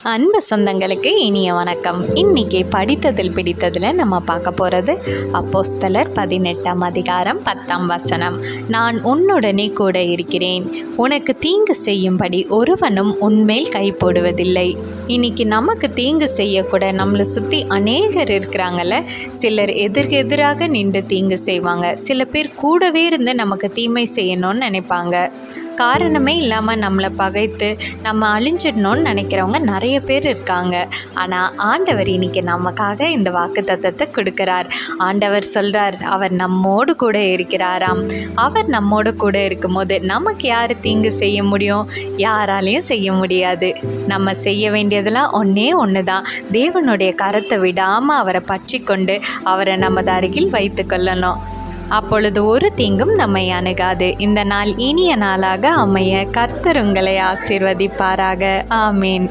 அன்பு சொந்தங்களுக்கு இனிய வணக்கம். இன்னைக்கு படித்ததில் பிடித்ததில் நம்ம பார்க்க போகிறது அப்போஸ்தலர் 18ஆம் அதிகாரம் 10ஆம் வசனம். நான் உன்னுடனே கூட இருக்கிறேன், உனக்கு தீங்கு செய்யும்படி ஒருவனும் உன்மேல் கை போடுவதில்லை. இன்னைக்கு நமக்கு தீங்கு செய்யக்கூட நம்மளை சுற்றி அநேகர் இருக்கிறாங்கல்ல. சிலர் எதிராக நின்று தீங்கு செய்வாங்க, சில பேர் கூடவே இருந்து நமக்கு தீமை செய்யணும்னு நினைப்பாங்க. காரணமே இல்லாமல் நம்மளை பகைத்து நம்ம அழிஞ்சிடணும்னு நினைக்கிறவங்க நிறைய பேர் இருக்காங்க. ஆனால் ஆண்டவர் இன்னைக்கு நமக்காக இந்த வாக்குத்தத்தத்தை கொடுக்குறார். ஆண்டவர் சொல்கிறார், அவர் நம்மோடு கூட இருக்கிறாராம். அவர் நம்மோடு கூட இருக்கும்போது நமக்கு யார் தீங்கு செய்ய முடியும்? யாராலையும் செய்ய முடியாது. நம்ம செய்ய வேண்டியதெல்லாம் ஒன்று தான், தேவனுடைய கரத்தை விடாமல் அவரை பற்றி கொண்டு அவரை நமது அருகில் வைத்து கொள்ளணும். அப்பொழுது ஒரு தீங்கும் நம்மை அணுகாது. இந்த நாள் இனிய நாளாக அமைய கர்த்தர் உங்களை ஆசீர்வதிப்பாராக. ஆமீன்.